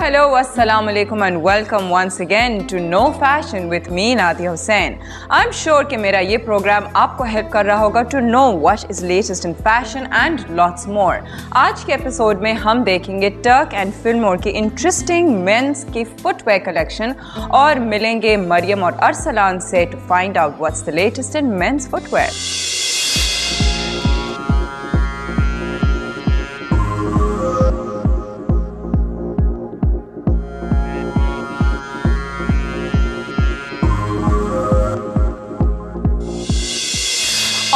hello, assalamu alaikum and welcome once again to No Fashion with me, Nadia Hussain. I'm sure कि मेरा ये programme आपको help कर रहा होगा to know what is latest in fashion and lots more. आज के episode में हम देखेंगे टर्क एंड फिल्मोर की इंटरेस्टिंग मेंस की फुटवेयर कलेक्शन और मिलेंगे मरियम और अरसलान से to find out what's the latest in men's footwear.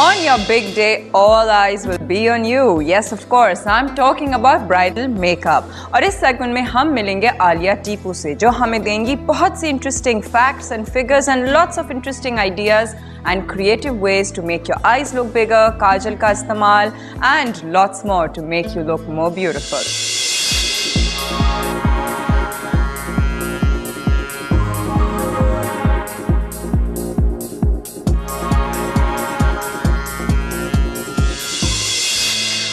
On your big day, all eyes will be on you. Yes, of course, I'm talking about bridal makeup. और इस segment में हम मिलेंगे आलिया टीपू से, जो हमें देंगी बहुत सी interesting facts and figures and lots of interesting ideas and creative ways to make your eyes look bigger, काजल का इस्तेमाल and lots more to make you look more beautiful.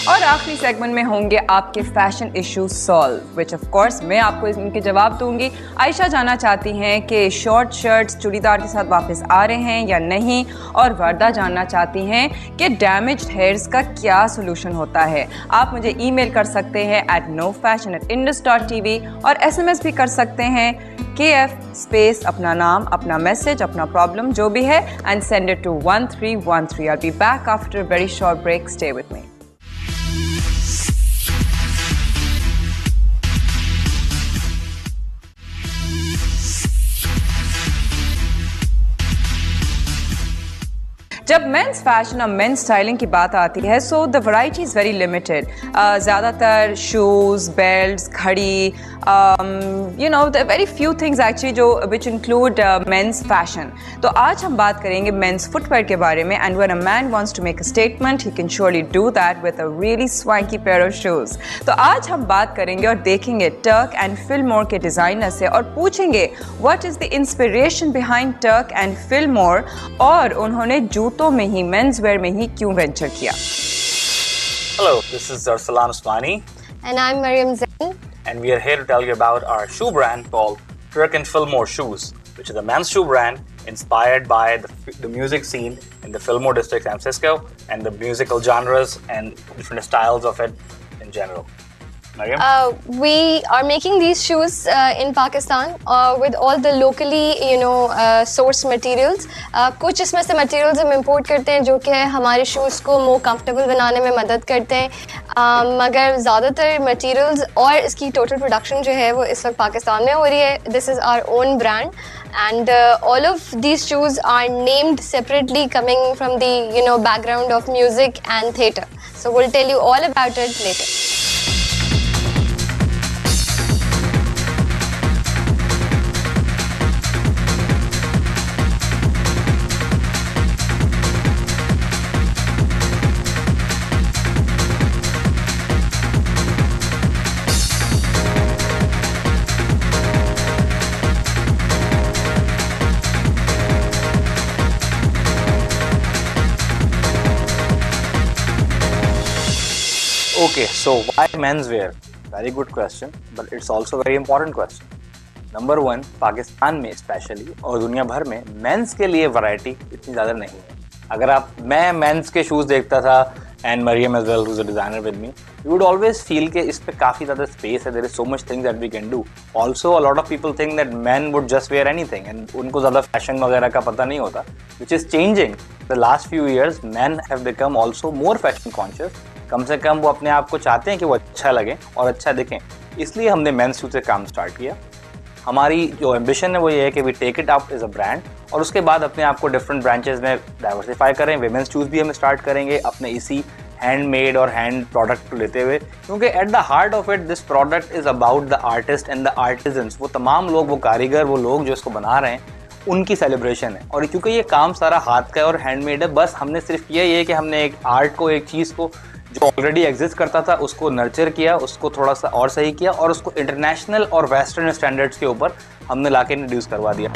और आखिरी सेगमेंट में होंगे आपके fashion issues solve which of course मैं आपको इनके जवाब दूंगी. आयशा जानना चाहती हैं कि शॉर्ट शर्ट्स चूड़ीदार के साथ वापस आ रहे हैं या नहीं, और वर्दा जानना चाहती हैं कि डैमेज्ड हेयर्स का क्या सोल्यूशन होता है. आप मुझे ईमेल कर सकते हैं at nofashion@indus.tv और SMS भी कर सकते हैं KF स्पेस अपना नाम, अपना मैसेज, अपना प्रॉब्लम जो भी है and send it to 1313. I'll be back after a very short break. Stay with me. जब मेंस फैशन और मेंस स्टाइलिंग की बात आती है so the variety is very limited. ज़्यादातर शूज़, बेल्ट्स, घड़ी, वेरी फ्यू थिंग्स एक्चुअली जो which include mains fashion. तो आज हम बात करेंगे मेंस फुटवेयर के बारे में. And when a man wants to make a statement he can surely do that with a really swanky pair of shoes. तो आज हम बात करेंगे और देखेंगे टर्क एंड फिल्मोर के डिज़ाइनर से और पूछेंगे what is the inspiration behind Turk and Fillmore, और उन्होंने जूतों में ही, मेंस वेयर में ही क्यों वेंचर किया. Hello, this is Arsalan Usmani. And I'm Mariam Zain. And we are here to tell you about our shoe brand called Turk and Fillmore Shoes, which is a men's shoe brand inspired by the music scene in the Fillmore district, San Francisco, and the musical genres and different styles of it in general. Mariam? We are making these shoes in Pakistan with all the locally, sourced materials. कुछ इसमें से materials हम import करते हैं जो कि हमारे shoes को more comfortable बनाने में मदद करते हैं. मगर ज़्यादातर materials और इसकी total production जो है वो इस वक्त पाकिस्तान में हो रही है. This is our own brand. And all of these shoes are named separately, coming from the background of music and theatre. So we'll tell you all about it later. Okay, so why menswear? Very good question, but it's also a very important question. Number one, Pakistan में specially और दुनिया भर में mains के लिए variety इतनी ज़्यादा नहीं है. अगर मैं मेंस के शूज़ देखता था and Mariam as well, who's a designer with me, you would always feel कि इस पे काफ़ी ज़्यादा space है. There is so much things that we can do. Also, a lot of people think that men would just wear anything and उनको ज़्यादा fashion वगैरह का पता नहीं होता, which is changing. The last few years, men have become also more fashion conscious. कम से कम वो अपने आप को चाहते हैं कि वो अच्छा लगे और अच्छा दिखें. इसलिए हमने मेंस शूज़ से काम स्टार्ट किया. हमारी जो एम्बिशन है वो ये है कि we take it up as a brand और उसके बाद अपने आप को डिफरेंट ब्रांचेस में डाइवर्सिफाई करें. विमेंस शूज़ भी हम स्टार्ट करेंगे अपने इसी हैंडमेड और हैंड प्रोडक्ट को लेते हुए, क्योंकि at the heart of it this product is about the artist and the artisans. वो तमाम लोग, वो कारीगर, वो लोग जो इसको बना रहे हैं, उनकी सेलिब्रेशन है. और क्योंकि ये काम सारा हाथ का है और हैंडमेड है, बस हमने सिर्फ ये है कि हमने एक आर्ट को, एक चीज़ को जो ऑलरेडी एग्जिस्ट करता था उसको नर्चर किया, उसको थोड़ा सा और सही किया और उसको इंटरनेशनल और वेस्टर्न स्टैंडर्ड्स के ऊपर हमने लाके इंट्रोड्यूस करवा दिया.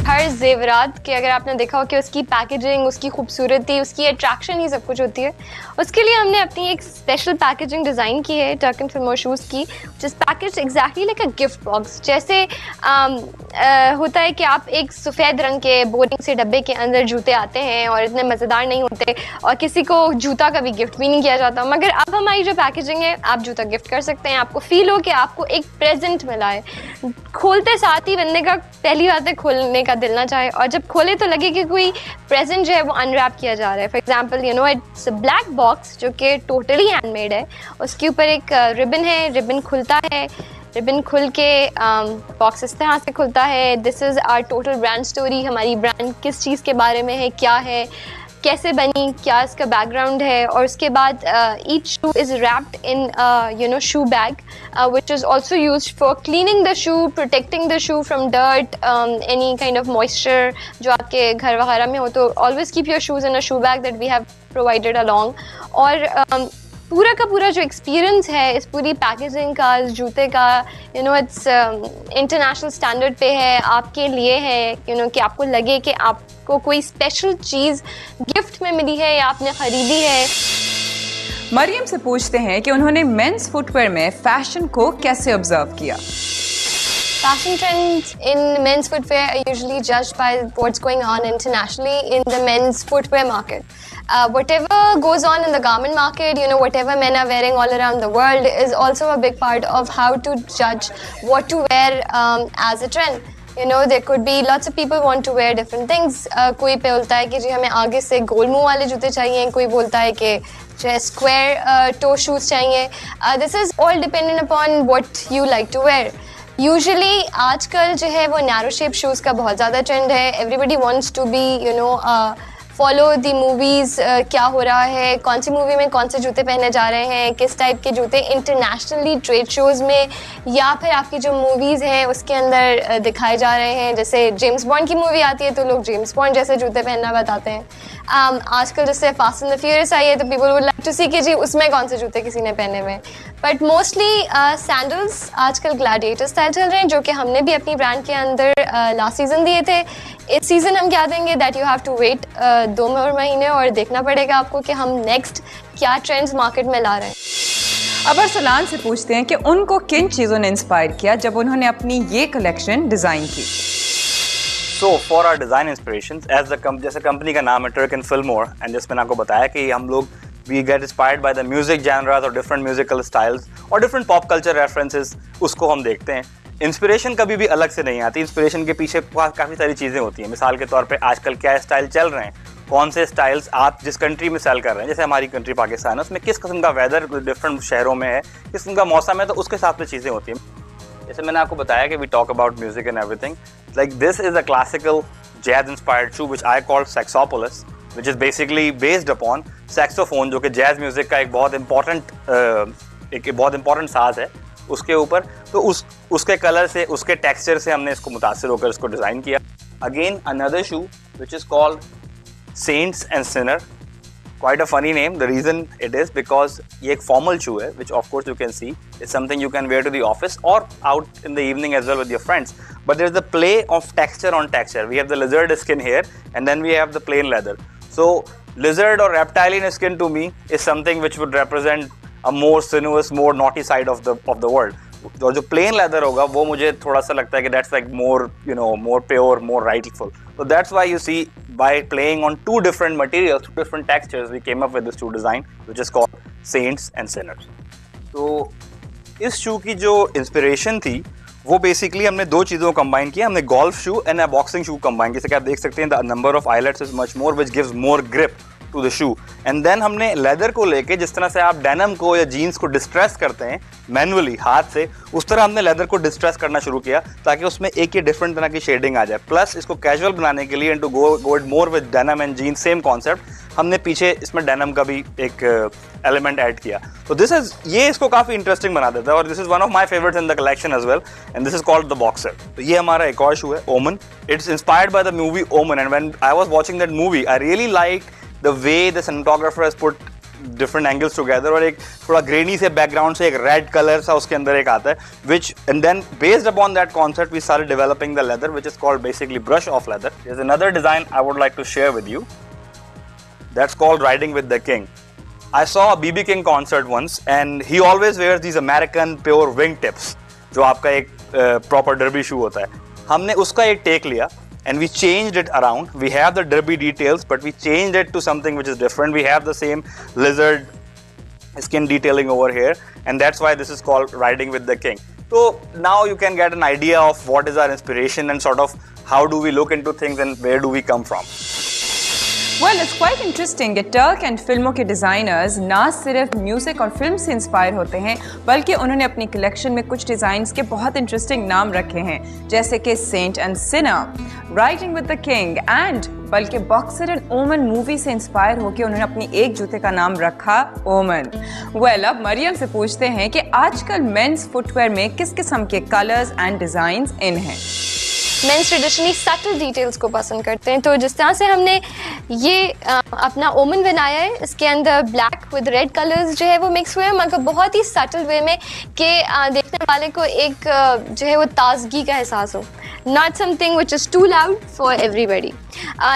हर हर जेवरात के, अगर आपने देखा हो कि उसकी पैकेजिंग, उसकी खूबसूरती, उसकी अट्रैक्शन ही सब कुछ होती है, उसके लिए हमने अपनी एक स्पेशल पैकेजिंग डिज़ाइन की है टर्क एंड फिल्मोर शूज़ की, जिस package exactly like a gift box. जैसे होता है कि आप एक सफ़ेद रंग के बोरिंग से डब्बे के अंदर जूते आते हैं और इतने मज़ेदार नहीं होते और किसी को जूता का भी गिफ्ट भी नहीं किया जाता, मगर अब हमारी जो पैकेजिंग है, आप जूता गिफ्ट कर सकते हैं, आपको फील हो कि आपको एक प्रेजेंट मिला है। खोलते साथ ही बंदे का पहली बात है खोलने का दिल ना चाहे, और जब खोले तो लगे कि कोई प्रेजेंट जो है वो अनरैप किया जा रहा है। For example you know it's black box जो कि टोटली हैंडमेड है, उसके ऊपर एक रिबन है, रिबन खुलता है, रिबन खुल के बॉक्स इस तरह से खुलता है। This is our total brand story, हमारी ब्रांड किस चीज़ के बारे में है, क्या है, कैसे बनी, क्या इसका बैकग्राउंड है, और उसके बाद each shoe is wrapped in you know shoe bag which is also used for cleaning the shoe, protecting the shoe from dirt, any kind of moisture जो आपके घर वगैरह में हो, तो always keep your shoes in a shoe bag that we have provided along. और पूरा का पूरा जो एक्सपीरियंस है इस पूरी पैकेजिंग का, इस जूते का, you know it's international standard पे है, आपके लिए है, यू नो कि आपको लगे कि आपको कोई स्पेशल चीज़ गिफ्ट में मिली है या आपने ख़रीदी है। मरियम से पूछते हैं कि उन्होंने मेंस फुटवेयर में फैशन को कैसे ऑब्जर्व किया। Fashion trends in men's footwear are usually judged by what's going on internationally in the men's footwear market. Whatever goes on in the garment market, you know, whatever men are wearing all around the world is also a big part of how to judge what to wear as a trend. You know, there could be lots of people want to wear different things. कोई पे बोलता है कि जी हमें आगे से गोल मुंह वाले जूते चाहिए, कोई बोलता है कि जो स्क्वायर टो शूज़ चाहिए। This is all dependent upon what you like to wear. Usually आजकल जो है वो नैरो शेप शूज़ का बहुत ज़्यादा ट्रेंड है। Everybody wants to be you know follow the movies, क्या हो रहा है, कौन सी मूवी में कौन से जूते पहने जा रहे हैं, किस टाइप के जूते इंटरनेशनली ट्रेड शोज़ में या फिर आपकी जो मूवीज़ हैं उसके अंदर दिखाए जा रहे हैं। जैसे जेम्स बॉन्ड की मूवी आती है तो लोग जेम्स बॉन्ड जैसे जूते पहनना बताते हैं। आजकल जैसे फास्ट एंड द फ्यूरियस आई है तो पीपल वुड लाइक टू सी कि जी उसमें कौन से जूते किसी ने पहने हुए। बट मोस्टली सैंडल्स आजकल ग्लैडिएटर स्टाइल चल रहे हैं, जो कि हमने भी अपनी ब्रांड के अंदर लास्ट सीज़न दिए थे। इस सीज़न हम क्या देंगे that you have to wait 2 और महीने और देखना पड़ेगा आपको कि हम नेक्स्ट क्या ट्रेंड्स मार्केट में ला रहे हैं। अब अरसलान से पूछते हैं कि उनको किन चीज़ों ने इंस्पायर किया जब उन्होंने अपनी ये कलेक्शन डिज़ाइन की। So for our design inspirations, as the जैसे कंपनी का नाम है टर्क एंड फिल्मोर, एंड जिसमें आपको बताया कि हम लोग we get inspired by the music genres और different musical styles और different pop culture references, उसको हम देखते हैं। इंस्पिरेशन कभी भी अलग से नहीं आती, इंस्पिरेशन के पीछे काफ़ी सारी चीज़ें होती हैं। मिसाल के तौर पे आजकल क्या स्टाइल चल रहे हैं, कौन से स्टाइल्स आप जिस कंट्री में सेल कर रहे हैं, जैसे हमारी कंट्री पाकिस्तान है, उसमें किस किस्म का वेदर डिफरेंट शहरों में है, किस किस्म का मौसम है, तो उसके हिसाब से चीज़ें होती हैं। जैसे मैंने आपको बताया कि we talk about music and everything, like this is a classical jazz inspired shoe which I called Saxopolis, which is basically based upon saxophone, जो कि जैज म्यूजिक का एक बहुत इंपॉर्टेंट साज है उसके ऊपर। तो उसके कलर से, उसके टेक्सचर से हमने इसको मुतासिर होकर इसको डिज़ाइन किया। Again another shoe which is called saints and sinner, quite a funny name. The reason it is because ये एक formal shoe है, which of course you can see is something you can wear to the office or out in the evening as well with your friends. But there's the play of texture on texture. We have the lizard skin here, and then we have the plain leather. So lizard or reptilian skin to me is something which would represent a more sinuous, more naughty side of the world. और जो plane leather होगा वो मुझे थोड़ा सा लगता है कि that's like more you know more pure, more rightful. So that's why you see by playing on two different materials, two different textures, we came up with this shoe design which is called Saints and Sinners. तो इस शू की जो inspiration थी वो basically हमने दो चीज़ों को कंबाइन किया. हमने golf shoe and a boxing shoe combine, जैसे कि आप देख सकते हैं the number of eyelets is much more which gives more grip to the shoe. And then हमने लेदर को लेके, जिस तरह से आप डेनम को या जीन्स को डिस्ट्रेस करते हैं मैनुअली हाथ से, उस तरह हमने लेदर को डिस्ट्रेस करना शुरू किया ताकि उसमें एक ही डिफरेंट तरह की शेडिंग आ जाए. प्लस इसको कैजुअल बनाने के लिए and to go more with denim and jeans, same concept, हमने पीछे इसमें डेनम का भी एक एलिमेंट ऐड किया. तो दिस इज, ये इसको काफ़ी इंटरेस्टिंग बना देता है और this is one of my favourites in the collection as well, and this is called the boxer. तो ये हमारा एक और शू है, Omen. It's inspired by the movie Omen, and when I was watching that movie I really like the way the cinematographer has put different angles together, और एक थोड़ा grainy से background से एक red color सा उसके अंदर एक आता है, which and then based upon that concept we started developing the leather, which is called basically brush off leather. There's another design I would like to share with you. That's called Riding with the King. I saw a BB King concert once, and he always wears these American pure wingtips, जो आपका एक proper derby shoe होता है. हमने उसका एक take लिया, and we changed it around. We have the derby details, but we changed it to something which is different. We have the same lizard skin detailing over here, and that's why this is called Riding with the King. So now you can get an idea of what is our inspiration and sort of how do we look into things and where do we come from. Well, it's quite interesting कि Turk and फिल्मों के designers ना सिर्फ music और film से inspire होते हैं, बल्कि उन्होंने अपनी कलेक्शन में कुछ डिज़ाइंस के बहुत इंटरेस्टिंग नाम रखे हैं, जैसे कि saint and sinner, riding with the king and बल्कि बॉक्सर एंड ओमन मूवी से इंस्पायर होकर उन्होंने अपनी एक जूते का नाम रखा ओमन। वेल, अब मरियम से पूछते हैं कि आजकल मेंस फुटवेयर में किस किस्म के कलर्स एंड डिज़ाइंस इन हैं। मेंस ट्रेडिशनली सटल डिटेल्स को पसंद करते हैं, तो जिस तरह से हमने ये अपना ओमन बनाया है, इसके अंदर ब्लैक विद रेड कलर्स जो है वो मिक्स हुए हैं, मगर बहुत ही सटल वे में कि देखने वाले को एक जो है वो ताजगी का एहसास हो, not something which is too loud for everybody.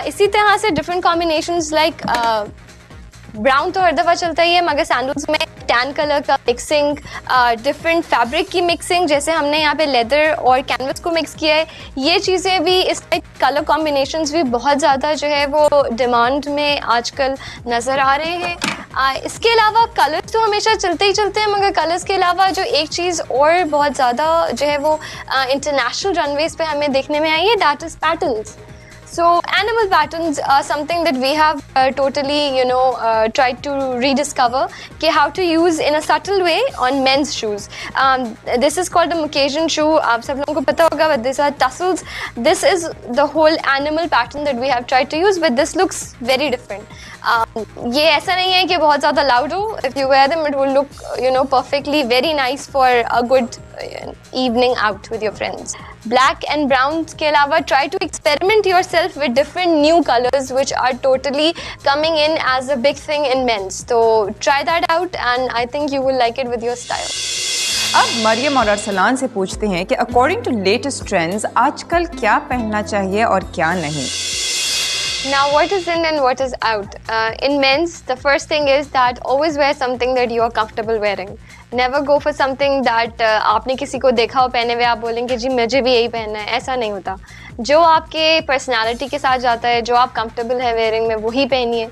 इसी तरह से डिफरेंट कॉम्बिनेशंस लाइक ब्राउन तो हर दफ़ा चलता ही है, मगर सैंडल्स में टैन कलर का मिक्सिंग, डिफरेंट फैब्रिक की मिक्सिंग, जैसे हमने यहाँ पे लेदर और कैनवस को मिक्स किया है, ये चीज़ें भी, इस टाइप कलर कॉम्बिनेशंस भी बहुत ज़्यादा जो है वो डिमांड में आजकल नज़र आ रहे हैं। इसके अलावा कलर्स तो हमेशा चलते ही चलते हैं, मगर कलर्स के अलावा जो एक चीज़ और बहुत ज़्यादा जो है वो इंटरनेशनल रनवेज पे हमें देखने में आई है, that is patterns. So animal patterns are something that we have totally, tried to rediscover how to use in a subtle way on men's shoes. This is called a Caucasian shoe. आप सब लोगों को पता होगा, but these are tassels. This is the whole animal pattern that we have tried to use, but this looks very different. ये ऐसा नहीं है कि बहुत ज़्यादा loud हो. If you wear them, it will look, perfectly very nice for a good evening out with your friends. Black and brown के अलावा try to experiment yourself with different new colors which are totally coming in as a big thing in men's. So try that out and I think you will like it with your style. अब मरियम और अरसलान से पूछते हैं कि according to latest trends आजकल क्या पहनना चाहिए और क्या नहीं। Now, what is in and what is out? In men's, the first thing is that always wear something that you are comfortable wearing. Never go for something that आपने किसी को देखा हो पहने हुए, आप बोलेंगे जी मुझे भी यही पहनना है, ऐसा नहीं होता। जो आपके पर्सनालिटी के साथ जाता है, जो आप कंफर्टेबल है वेयरिंग में, वही पहनिए।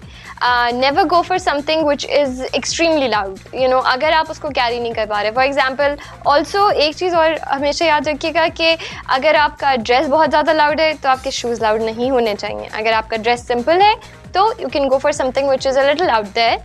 Never go for something which is extremely loud, अगर आप उसको कैरी नहीं कर पा रहे। फॉर एग्जाम्पल, ऑल्सो एक चीज़ और हमेशा याद रखिएगा कि अगर आपका ड्रेस बहुत ज़्यादा लाउड है तो आपके शूज़ लाउड नहीं होने चाहिए। अगर आपका ड्रेस सिंपल है तो you can go for something which is a little out there,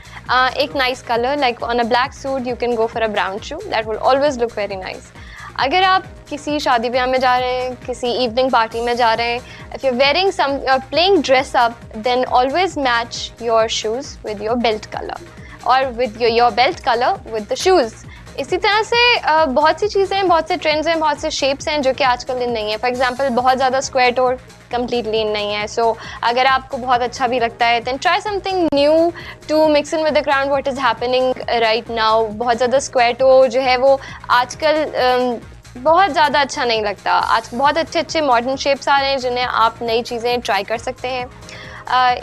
एक nice colour like on a black suit you can go for a brown shoe, that will always look very nice. अगर आप किसी शादी ब्याह में जा रहे हैं, किसी इवनिंग पार्टी में जा रहे हैं, if you wearing some playing dress up, then always match your shoes with your belt colour और with your belt colour with the shoes. इसी तरह से बहुत सी चीज़ें हैं, बहुत से ट्रेंड्स हैं, बहुत से शेप्स हैं जो कि आजकल इन नहीं है। फॉर एग्जांपल, बहुत ज़्यादा स्क्वायर टोर कम्प्लीटली इन नहीं है। सो अगर आपको बहुत अच्छा भी लगता है, then try something new to mix in with the crowd what is happening right now. बहुत ज़्यादा स्क्वायर टोर जो है वो आजकल बहुत ज़्यादा अच्छा नहीं लगता। आज बहुत अच्छे अच्छे मॉडर्न शेप्स आ रहे हैं जिन्हें आप नई चीज़ें ट्राई कर सकते हैं।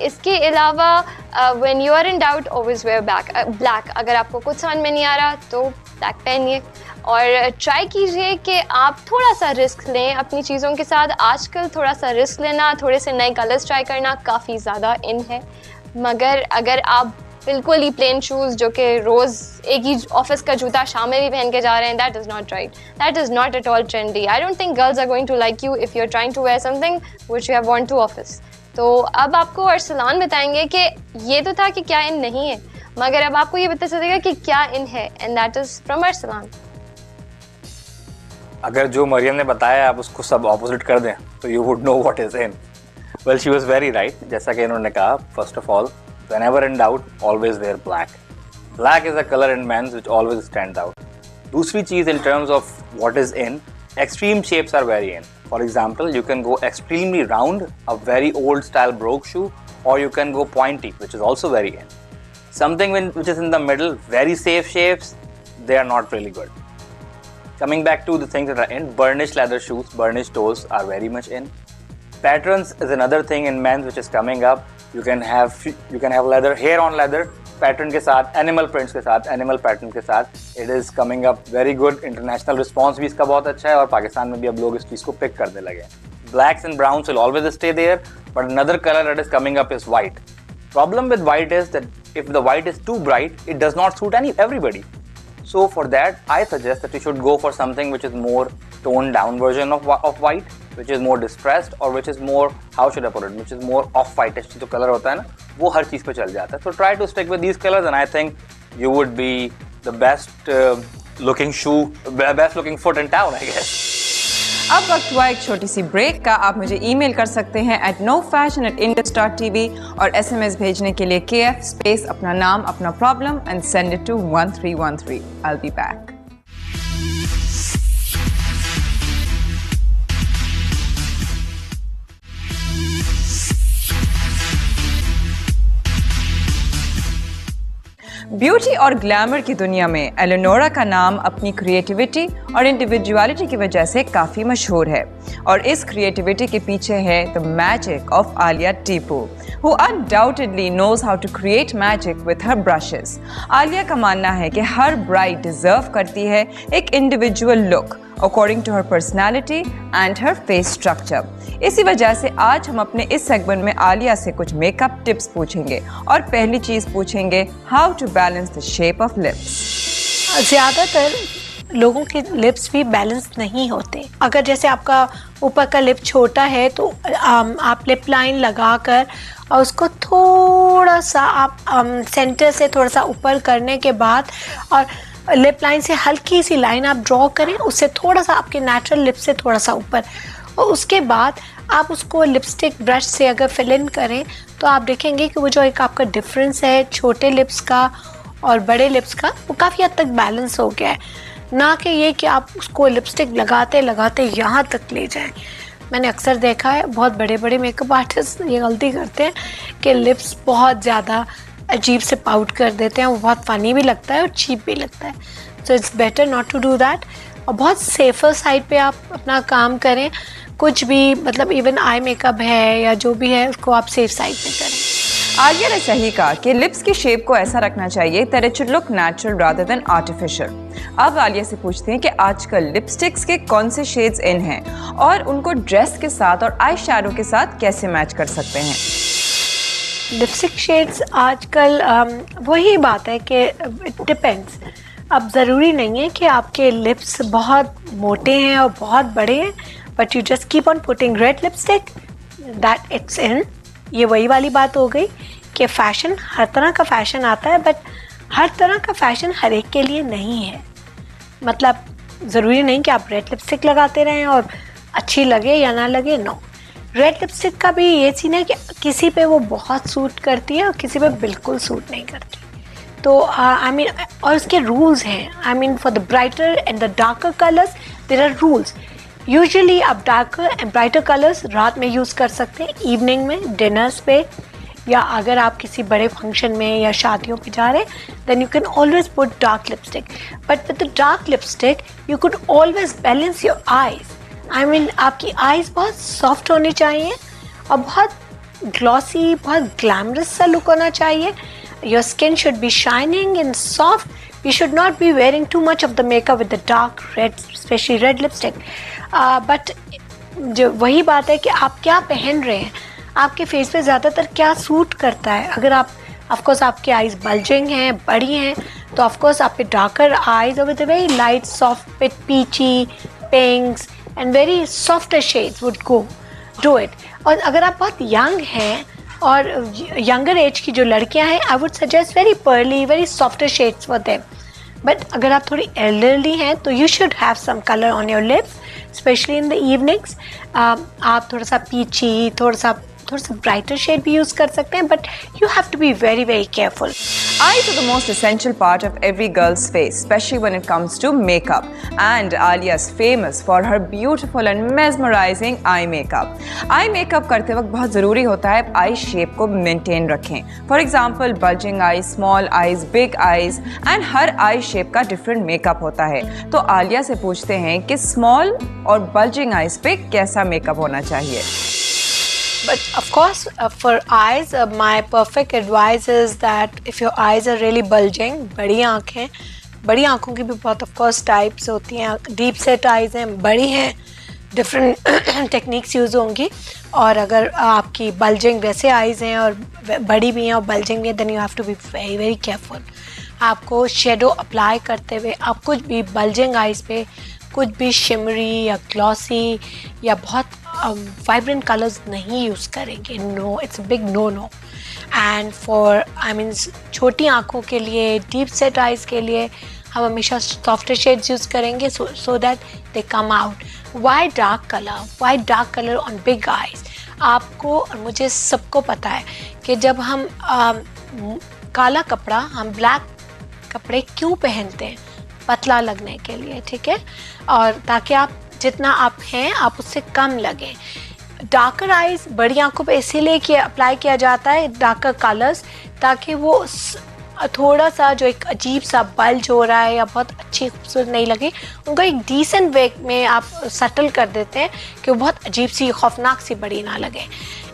इसके अलावा when you are in doubt always wear black. अगर आपको कुछ समझ में नहीं आ रहा तो ब्लैक पहनिए और ट्राई कीजिए कि आप थोड़ा सा रिस्क लें अपनी चीज़ों के साथ। आजकल थोड़ा सा रिस्क लेना, थोड़े से नए कलर्स ट्राई करना काफ़ी ज़्यादा इन है। मगर अगर आप बिल्कुल ही प्लेन शूज़ जो कि रोज़ एक ही ऑफिस का जूता शाम में भी पहन के जा रहे हैं, that is not right, that is not at all trendy. I don't think girls are going to like you if you are trying to wear something which you have worn to office. तो अब आपको अरसलान बताएंगे कि ये तो था कि क्या इन नहीं है, मगर अब आपको ये पता चलेगा कि क्या इन है, and that is from Arsalan. अगर जो मरियम ने बताया आप उसको सब ऑपोजिट कर दें तो you would know what is in. Well, she was very right. जैसा कि इन्होंने कहा, first of all, whenever in doubt, always wear black. Black is a color in men's which always stands out. दूसरी चीज़ in terms of what is in, extreme shapes are very in. For example, you can go extremely round, a very old style brogue shoe, or you can go pointy, which is also very in. Something which is in the middle, very safe shapes, they are not really good. Coming back to the things that are in, burnished leather shoes, burnished toes are very much in. Patterns is another thing in men's which is coming up. You can have leather, hair on leather pattern के साथ, animal prints के साथ, animal pattern के साथ. It is coming up very good. International response भी इसका बहुत अच्छा है और पाकिस्तान में भी अब लोग इस चीज़ को pick करने लगे हैं. Blacks and browns will always stay there, but another color that is coming up is white. Problem with white is that if the white is too bright, it does not suit everybody. So for that, I suggest that you should go for something which is more toned down version of white, which is more distressed or which is more, how should I put it, which is more off-whitish जो color होता है ना, वो हर चीज़ पे चल जाता है. So try to stick with these colors and I think you would be the best looking foot in town, I guess. अब वक्त हुआ एक छोटी सी ब्रेक का. आप मुझे ईमेल कर सकते हैं at nofashion@indus.tv और SMS भेजने के लिए KF space अपना नाम अपना problem and send it to 1313. I'll be back. Beauty और ग्लैमर की दुनिया में एलेनोरा का नाम अपनी क्रिएटिविटी और इंडिविजुअलिटी की वजह से काफ़ी मशहूर है और इस क्रिएटिविटी के पीछे है the magic of Alia Tipu who undoubtedly knows how to create magic with her brushes. Alia का मानना है कि हर ब्राइड डिजर्व करती है एक individual look according to her personality and her face structure. इसी वजह से आज हम अपने इस सेगमेंट में आलिया से कुछ मेकअप टिप्स पूछेंगे और पहली चीज़ पूछेंगे how to balance the shape of lips. ज़्यादातर लोगों के लिप्स भी बैलेंस नहीं होते. अगर जैसे आपका ऊपर का लिप छोटा है तो आप लिप लाइन लगाकर और उसको थोड़ा सा आप सेंटर से थोड़ा सा ऊपर करने के बाद और लिप लाइन से हल्की सी लाइन आप ड्रॉ करें, उससे थोड़ा सा आपके नेचुरल लिप से थोड़ा सा ऊपर, और उसके बाद आप उसको लिपस्टिक ब्रश से अगर फिल इन करें तो आप देखेंगे कि वो जो एक आपका डिफरेंस है छोटे लिप्स का और बड़े लिप्स का, वो काफ़ी हद तक बैलेंस हो गया है. ना कि ये कि आप उसको लिपस्टिक लगाते लगाते यहाँ तक ले जाएं. मैंने अक्सर देखा है बहुत बड़े बड़े मेकअप आर्टिस्ट ये गलती करते हैं कि लिप्स बहुत ज़्यादा अजीब से पाउट कर देते हैं. वो बहुत फ़नी भी लगता है और चीप भी लगता है. So it's better not to do that और बहुत सेफर साइड पे आप अपना काम करें. कुछ भी मतलब इवन आई मेकअप है या जो भी है उसको आप सेफ साइड पे करें. आलिया ने सही कहा कि लिप्स की शेप को ऐसा रखना चाहिए that it should look natural rather than artificial. अब आलिया से पूछते हैं कि आजकल लिपस्टिक्स के कौन से शेड्स इन हैं और उनको ड्रेस के साथ और आई शैडो के साथ कैसे मैच कर सकते हैं. लिपस्टिक शेड्स आजकल वही बात है कि इट डिपेंड्स. अब ज़रूरी नहीं है कि आपके लिप्स बहुत मोटे हैं और बहुत बड़े हैं, but you just keep on putting red lipstick that it's in. ये वही वाली बात हो गई कि फ़ैशन, हर तरह का फ़ैशन आता है, बट हर तरह का फ़ैशन हर एक के लिए नहीं है. मतलब ज़रूरी नहीं कि आप रेड लिपस्टिक लगाते रहें और अच्छी लगे या ना लगे. नो, रेड लिपस्टिक का भी ये सीन है कि किसी पे वो बहुत सूट करती है और किसी पे बिल्कुल सूट नहीं करती. तो आई मीन और उसके रूल्स हैं. I mean for the brighter and the darker colours there are rules. Usually आप डार्कर एंड ब्राइटर कलर्स रात में यूज़ कर सकते हैं, इवनिंग में, डिनर्स पे, या अगर आप किसी बड़े फंक्शन में या शादियों पे जा रहे हैं then you can always put dark lipstick. But with the dark lipstick you could always balance your eyes. I mean आपकी आईज बहुत सॉफ्ट होनी चाहिए और बहुत ग्लॉसी, बहुत ग्लैमरस सा लुक होना चाहिए. Your skin should be shining and soft. You should not be wearing too much of the makeup with the dark red, especially red lipstick. But जो वही बात है कि आप क्या पहन रहे हैं, आपके फेस पे ज़्यादातर क्या सूट करता है. अगर आप ऑफकोर्स आपके आईज बल्जिंग हैं, बड़ी हैं, तो ऑफकोर्स आप पे डार्कर आईज और with very light soft with peachy, pinks and very softer shades would go do it. और अगर आप बहुत यंग हैं और यंगर एज की जो लड़कियां हैं, I would suggest very pearly, very softer shades for them. But अगर आप थोड़ी एल्डरली हैं तो you should have some colour on your lips, especially in the evenings. आप थोड़ा सा पीची, थोड़ा सा थोड़ा सा ब्राइटर शेड भी यूज़ कर सकते हैं, but you have to be very very careful. Eyes are the most essential part of every girl's face, especially when it comes to makeup. And Alia is famous for her beautiful and mesmerizing eye makeup. Eye makeup करते वक्त बहुत ज़रूरी होता है आई shape को maintain रखें. For example, bulging eyes, small eyes, big eyes, and her I shape का different makeup होता है. तो आलिया से पूछते हैं कि स्मॉल और bulging eyes पे कैसा मेकअप होना चाहिए. But of course, for eyes, my perfect advice is that if your eyes are really bulging, बड़ी आँखों की भी बहुत of course types होती हैं. Deep set eyes हैं, बड़ी हैं, different techniques यूज़ होंगी. और अगर आपकी bulging वैसे eyes हैं और बड़ी भी हैं और bulging भी हैं, then you have to be very very careful. आपको शेडो अप्लाई करते हुए आप कुछ भी bulging eyes पे कुछ भी शिमरी या ग्लॉसी या बहुत वाइब्रेंट कलर्स नहीं यूज़ करेंगे. No, it's a big no no. And for छोटी आँखों के लिए, डीप सेट आइज़ के लिए हम हमेशा सॉफ्टर शेड्स यूज़ करेंगे so that they come out. Why dark colour on big eyes? आपको और मुझे सबको पता है कि जब हम काला कपड़ा, हम ब्लैक कपड़े क्यों पहनते हैं? पतला लगने के लिए, ठीक है, और ताकि आप जितना आप हैं आप उससे कम लगें. डार्कर आइज बड़ी आंखों पे इसीलिए अप्लाई किया जाता है, डार्कर कलर्स, ताकि वो थोड़ा सा जो एक अजीब सा बल्ज हो रहा है या बहुत अच्छी खूबसूरत नहीं लगे, उनको एक डिसेंट वे में आप सटल कर देते हैं कि वो बहुत अजीब सी खौफनाक सी बड़ी ना लगे.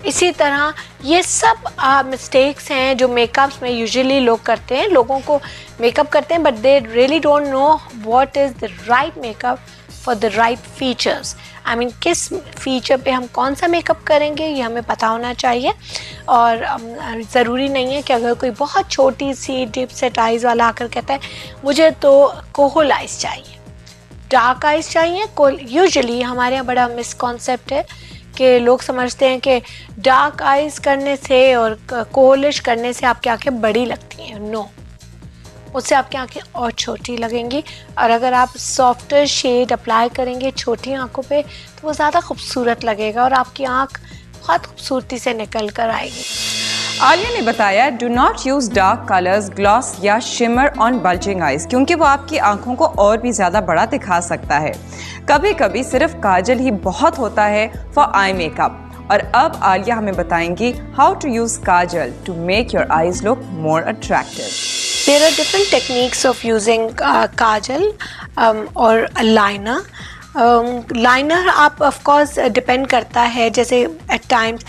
इसी तरह ये सब मिस्टेक्स हैं जो मेकअप्स में यूजुअली लोग करते हैं. लोगों को मेकअप करते हैं but they really don't know what is the right makeup for the right features. I mean किस फीचर पे हम कौन सा मेकअप करेंगे ये हमें पता होना चाहिए. और ज़रूरी नहीं है कि अगर कोई बहुत छोटी सी डीप सेट आइज़ वाला आकर कहता है मुझे तो कोहल आइज़ चाहिए, डार्क आइज़ चाहिए. यूजुअली हमारे यहाँ बड़ा मिसकॉन्सेप्ट है कि लोग समझते हैं कि डार्क आइज़ करने से और कोहलिश करने से आपकी आँखें बड़ी लगती हैं. नो, उससे आपकी आंखें और छोटी लगेंगी. और अगर आप सॉफ्टर शेड अप्लाई करेंगे छोटी आंखों पे तो वो ज़्यादा खूबसूरत लगेगा और आपकी आंख बहुत खूबसूरती से निकल कर आएगी. आलिया ने बताया do not use dark colours, gloss या शिमर ऑन बल्जिंग आइज, क्योंकि वो आपकी आंखों को और भी ज़्यादा बड़ा दिखा सकता है. कभी कभी सिर्फ काजल ही बहुत होता है फॉर आई मेकअप. और अब आलिया हमें बताएंगी how to use kajal to make your eyes look more attractive. There are different techniques of using kajal or a liner. Liner आप of course depend करता है, जैसे at times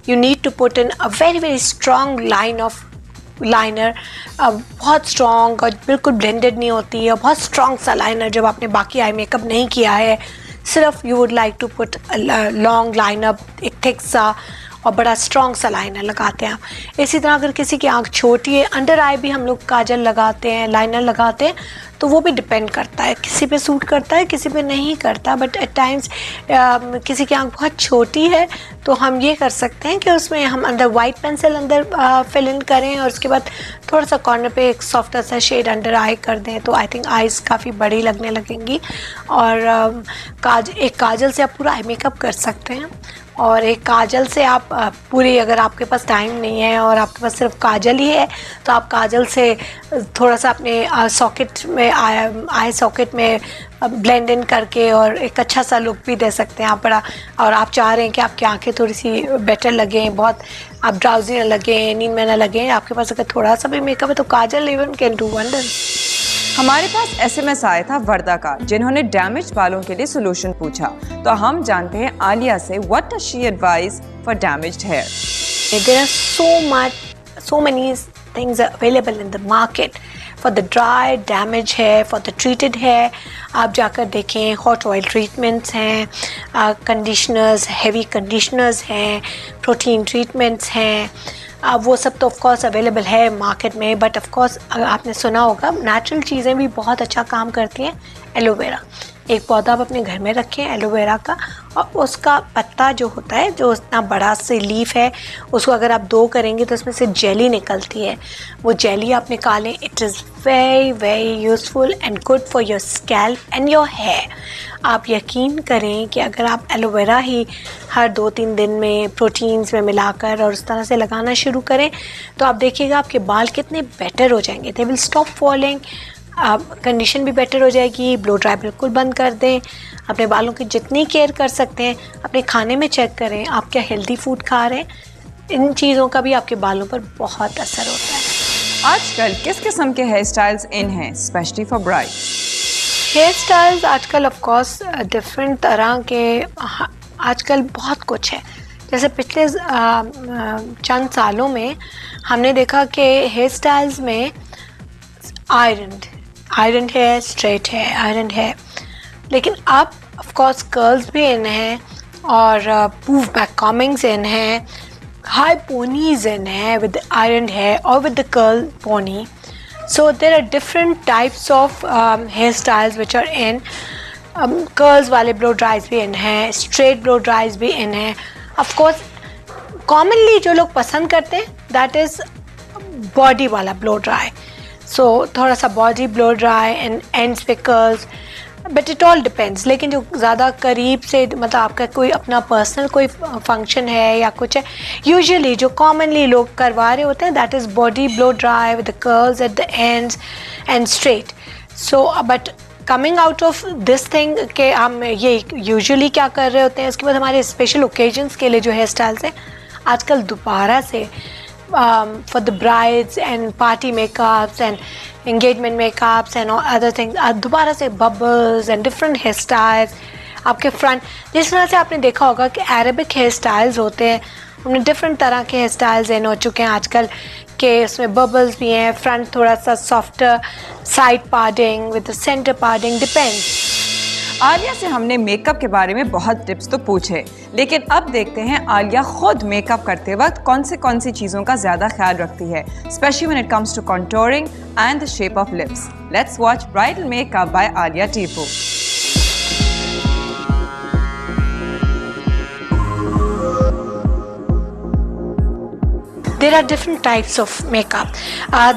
you need to put in a very very strong line of liner. बहुत strong और बिल्कुल blended नहीं होती है. बहुत strong सा liner जब आपने बाकी आई मेकअप नहीं किया है, सिर्फ you would like to put a long liner, एक thick सा और बड़ा स्ट्रॉन्ग सा लाइनर लगाते हैं आप. इसी तरह अगर किसी की आंख छोटी है, अंडर आई भी हम लोग काजल लगाते हैं, लाइनर लगाते हैं, तो वो भी डिपेंड करता है, किसी पे सूट करता है किसी पे नहीं करता. बट एट टाइम्स किसी की आंख बहुत छोटी है तो हम ये कर सकते हैं कि उसमें हम अंदर वाइट पेंसिल अंदर फिल इन करें और उसके बाद थोड़ा सा कॉर्नर पे एक सॉफ्ट सा शेड अंडर आई कर दें, तो आई थिंक आईज काफ़ी बड़ी लगने लगेंगी. और एक काजल से आप पूरा आई मेकअप कर सकते हैं. और एक काजल से आप पूरी, अगर आपके पास टाइम नहीं है और आपके पास सिर्फ काजल ही है तो आप काजल से थोड़ा सा अपने सॉकेट में आई सॉकेट में ब्लेंड इन करके और एक अच्छा सा लुक भी दे सकते हैं आप बड़ा. और आप चाह रहे हैं कि आपकी आंखें थोड़ी सी बेटर लगें, बहुत आप ड्राउजी ना लगें, नींद में ना लगें, आपके पास अगर थोड़ा सा भी मेकअप है तो काजल इवन कैन डू वंडर्स. हमारे पास SMS आया था वर्दा का, जिन्होंने डैमेज बालों के लिए सोल्यूशन पूछा. तो हम जानते हैं आलिया से what does she advise for damaged hair. There are so many things available in the market for the dry, damaged hair, for the treated hair. आप जाकर देखें, हॉट ऑयल ट्रीटमेंट्स हैं, कंडीशनर्स, हेवी कंडीशनर्स हैं, protein treatments हैं. वो सब तो of course available है मार्केट में. बट ऑफ कोर्स आपने सुना होगा नेचुरल चीज़ें भी बहुत अच्छा काम करती हैं. एलोवेरा एक पौधा आप अपने घर में रखें एलोवेरा का, और उसका पत्ता जो होता है, जो इतना बड़ा से लीफ है, उसको अगर आप 2 करेंगे तो उसमें से जेली निकलती है। वो जेली आप निकालें। It is very very useful and good for your scalp and your hair. आप यकीन करें कि अगर आप एलोवेरा ही हर 2-3 दिन में प्रोटीन्स में मिलाकर और उस तरह से लगाना शुरू करें तो आप देखिएगा आपके बाल कितने बेटर हो जाएंगे। They will stop falling, condition भी बेटर हो जाएगी। ब्लो ड्राई बिल्कुल बंद कर दें। अपने बालों की जितनी केयर कर सकते हैं अपने खाने में चेक करें आप क्या हेल्दी फूड खा रहे हैं। इन चीज़ों का भी आपके बालों पर बहुत असर होता है। आजकल किस किस्म के हेयर स्टाइल्स इन हैं especially for bride? Hair styles आजकल ऑफ कोर्स डिफरेंट तरह के आजकल बहुत कुछ है। जैसे पिछले चंद सालों में हमने देखा कि हेयर स्टाइल्स में आयरन है, स्ट्रेट है, आयरन है, लेकिन अब ऑफ कोर्स कर्ल्स भी इन हैं और पूफ बैक कॉमिंग्स इन हैं, हाई पोनीज इन है विद आयरन है और with the curl pony. So there are different types of hairstyles which are in. Curls वाले blow dries भी in हैं, straight blow dries भी in हैं. Of course commonly जो लोग पसंद करते हैं that is body वाला blow dry. So थोड़ा सा body blow dry and ends पे curls. But it all depends. लेकिन जो ज़्यादा करीब से मतलब आपका कोई अपना पर्सनल कोई फंक्शन है या कुछ है, यूजुअली जो कॉमनली लोग करवा रहे होते हैं that is body blow dry with the curls at the ends and straight. So but coming out of this thing के हम ये यूजुअली क्या कर रहे होते हैं, उसके बाद हमारे स्पेशल ओकेजन्स के लिए जो हेयर स्टाइल्स हैं आजकल दोबारा से for the brides and party makeups and engagement makeups and all other things दोबारा से bubbles and different hairstyles आपके फ्रंट. जिस तरह से आपने देखा होगा कि अरेबिक हेयर स्टाइल्स होते हैं, उनमें डिफरेंट तरह के हेयर स्टाइल्स इन हो चुके हैं आजकल के. उसमें बबल्स भी हैं, फ्रंट थोड़ा सा softer, side parting with centre parting, depends. Alia से हमने मेकअप के बारे में बहुत टिप्स तो पूछे, लेकिन अब देखते हैं आलिया खुद मेकअप करते वक्त कौन सी चीज़ों का ज़्यादा ख्याल रखती है, especially when it comes to contouring and the shape of lips. Let's watch bridal makeup by Alia Tipu. There are different types of makeup.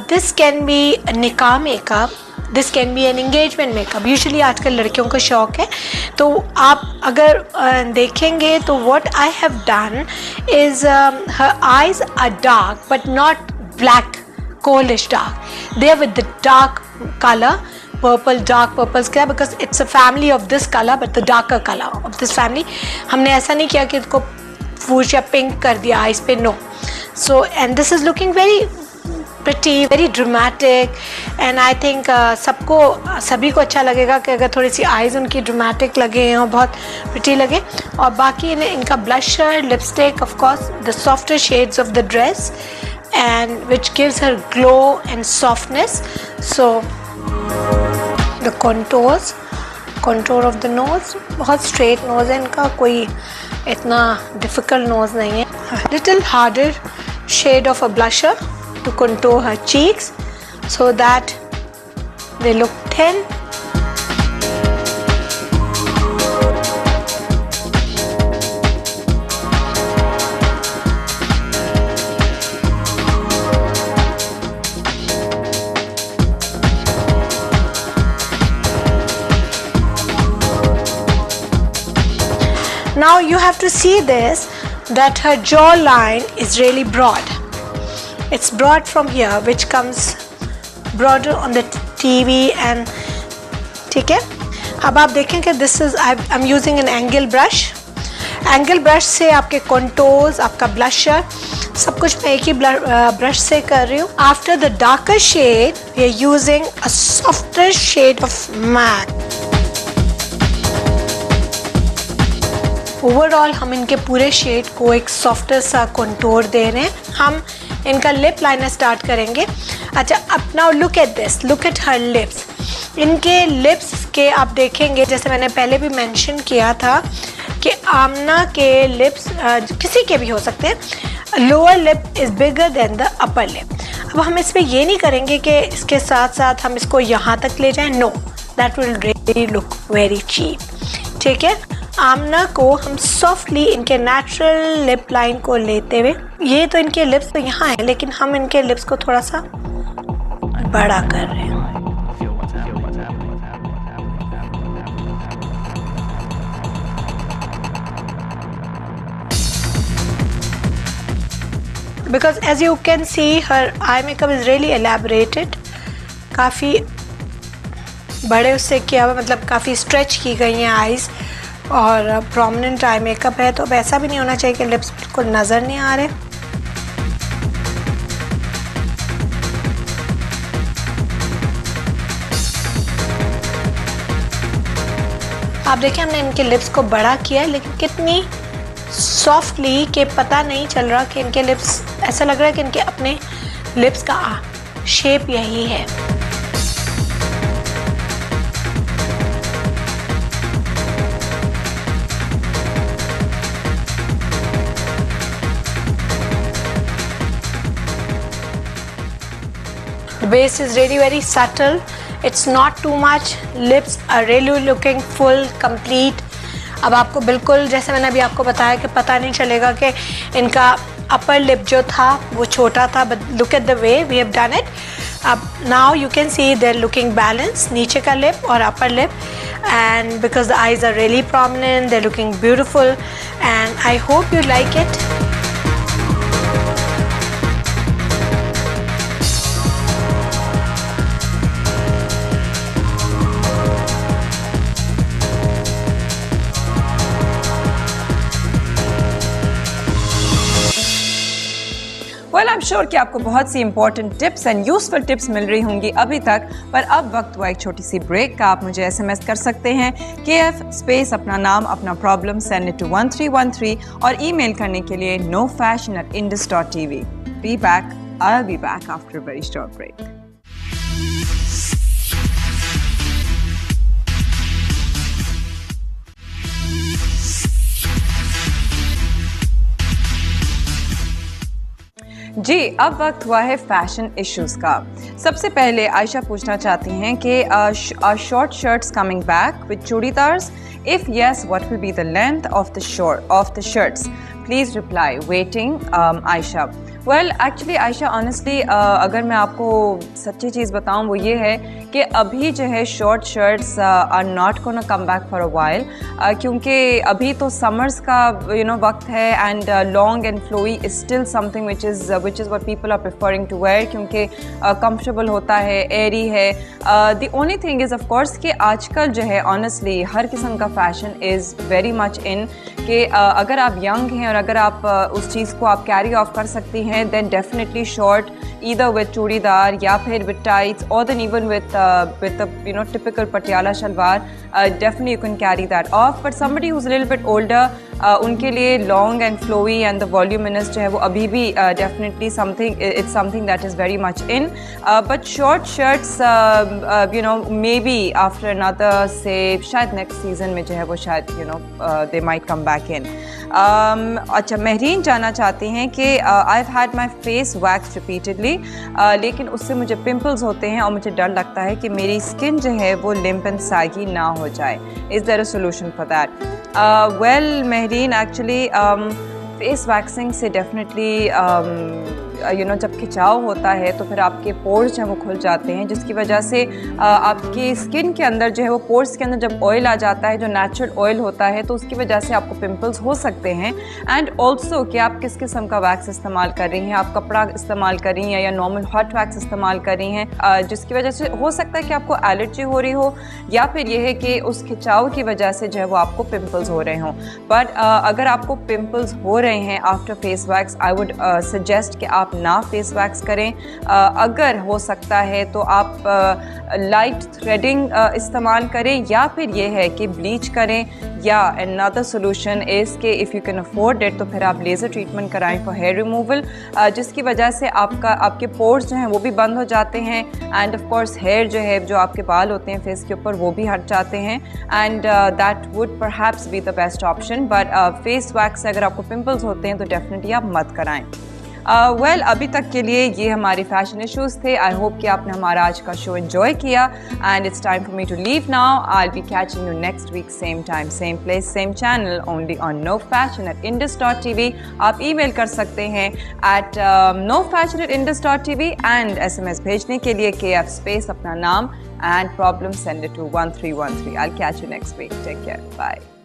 This can be a nikah makeup. This can be an engagement makeup. Usually आजकल लड़कियों का शौक है, तो आप अगर देखेंगे तो what I have done is her eyes are dark but not black, coalish dark. They are with the dark color, purple, dark purples. क्या? Because it's a family of this color but the darker color of this family. हमने ऐसा नहीं किया कि इसको फूश या pink कर दिया आइज पे, no. So and this is looking very pretty, very dramatic and I think सभी को अच्छा लगेगा कि अगर थोड़ी सी आइज़ उनकी ड्रामेटिक लगे और बहुत pretty लगे. और बाकी इनका blusher, lipstick, of course the softer shades of the dress and which gives her glow and softness. So the contour of the nose, बहुत straight nose है इनका, कोई इतना difficult nose नहीं है. Little harder shade of a blusher to contour her cheeks so that they look thin. Now you have to see this, that her jawline is really broad. It's broad from here, which comes broader on the TV and ठीक है. अब आप देखें कि this is I'm using an angle brush. Angle brush से आपके contours, आपका blusher, सब कुछ मैं एक ही brush से कर रही हूँ. After the darker shade, we are using a softer shade of matte. Overall हम इनके पूरे शेड को एक सॉफ्टर सा कंटूर दे रहे हैं. हम इनका लिप लाइनर स्टार्ट करेंगे. अच्छा, अब now look at this, look at her lips. इनके लिप्स के आप देखेंगे, जैसे मैंने पहले भी मेंशन किया था कि आमना के लिप्स किसी के भी हो सकते हैं, lower lip is bigger than the upper lip. अब हम इसमें ये नहीं करेंगे कि इसके साथ साथ हम इसको यहाँ तक ले जाएं, no. That will really look very cheap. ठीक है, आमना को हम सॉफ्टली इनके नेचुरल लिप लाइन को लेते हुए, ये तो इनके लिप्स तो यहाँ हैं, लेकिन हम इनके लिप्स को थोड़ा सा बड़ा कर रहे हैं। Because as you can see, her eye makeup is really elaborated. काफ़ी बड़े उससे किया हुआ, मतलब काफ़ी स्ट्रेच की गई हैं आईज़, और प्रोमिनेंट आई मेकअप है, तो अब ऐसा भी नहीं होना चाहिए कि लिप्स बिल्कुल नज़र नहीं आ रहे। आप देखिए हमने इनके लिप्स को बड़ा किया है, लेकिन कितनी सॉफ्टली कि पता नहीं चल रहा कि इनके लिप्स, ऐसा लग रहा है कि इनके अपने लिप्स का शेप यही है। The base is really very subtle. It's not too much. Lips are really looking full, complete. अब आपको बिल्कुल, जैसे मैंने अभी आपको बताया, कि पता नहीं चलेगा कि इनका अपर लिप जो था वो छोटा था, but look at the way we have done it. अब now you can see they are looking balance, नीचे का लिप और upper lip, and because the eyes are really prominent, they are looking beautiful, and I hope you like it. Well I am sure कि आपको बहुत सी important tips and useful tips मिल रही होंगी अभी तक, पर अब वक्त हुआ एक छोटी सी ब्रेक का। आप मुझे SMS कर सकते हैं KF स्पेस अपना नाम अपना प्रॉब्लम, सेंड इट टू 1313, और ईमेल करने के लिए nofashion@indus.tv। Be back. I'll be back after a very short break. जी, अब वक्त हुआ है फैशन इश्यूज का। सबसे पहले आयशा पूछना चाहती हैं कि are short shirts coming back with churidars? If yes, what will be the length of the shirts? Please reply. Waiting, Aisha. Well, actually Ayesha honestly अगर मैं आपको सच्ची चीज़ बताऊं वो ये है कि अभी जो है short shirts are not gonna come back for a while, क्योंकि अभी तो समर्स का वक्त है, and long and flowy is still something which is what people are preferring to wear, क्योंकि कंफर्टेबल होता है, एयरी है। The only thing is of course कि आजकल जो है ऑनेस्टली हर किस्म का fashion is very much in, कि अगर आप यंग हैं और अगर आप उस चीज़ को आप कैरी ऑफ कर सकती हैं, then definitely short, either with churidar या फिर with tights, or then even with a typical patiala shalwar, definitely you can carry that off. But somebody who's a little bit older, उनके लिए long and flowy and the voluminous जो है वो अभी भी definitely it's something that is very much in. But short shirts, maybe after another, say शायद next season में जो है वो शायद they might come back in. अच्छा, महरीन जानना चाहती हैं कि I've had my face waxed repeatedly, लेकिन उससे मुझे पिंपल्स होते हैं और मुझे डर लगता है कि मेरी स्किन जो है वो लिम्प एंड saggy ना हो जाए। Is there a solution for that? Well, Mehreen actually face waxing से डेफिनेटली जब खिंचाव होता है तो फिर आपके पोर्स जो है वो खुल जाते हैं, जिसकी वजह से आपकी स्किन के अंदर जो है वो पोर्स के अंदर जब ऑयल आ जाता है, जो नेचुरल ऑयल होता है, तो उसकी वजह से आपको पिंपल्स हो सकते हैं। एंड ऑल्सो कि आप किस किस्म का वैक्स इस्तेमाल कर रही हैं, आप कपड़ा इस्तेमाल कर रही हैं या नॉर्मल हॉट वैक्स इस्तेमाल कर रही हैं, जिसकी वजह से हो सकता है कि आपको एलर्जी हो रही हो, या फिर यह है कि उस खिंचाव की वजह से जो है वो आपको पिंपल्स हो रहे हों। बट अगर आपको पिंपल्स हो रहे हैं after face wax, I would suggest कि आप ना फेस वैक्स करें। अगर हो सकता है तो आप लाइट थ्रेडिंग इस्तेमाल करें, या फिर ये है कि ब्लीच करें, या अनदर सोल्यूशन इज़ कि if you can afford it तो फिर आप लेज़र ट्रीटमेंट कराएं फॉर हेयर रिमूवल, जिसकी वजह से आपके पोर्स जो हैं वो भी बंद हो जाते हैं, एंड ऑफ कोर्स हेयर जो है, जो आपके बाल होते हैं फेस के ऊपर, वो भी हट जाते हैं, and that would perhaps be the best option. But face wax से अगर आपको पिंपल्स होते हैं तो डेफिनेटली आप मत कराएं। वेल अभी तक के लिए ये हमारे फैशन इश्यूज थे. आई होप कि आपने हमारा आज का शो एंजॉय किया. And it's time for me to leave now. I will be catching you next week same time same place same channel only on nofashion@indus.tv. आप ईमेल कर सकते हैं at nofashion@indus.tv एंड SMS भेजने के लिए KF space अपना नाम and problem send it to 1313. I'll catch you next week. Take care. Bye.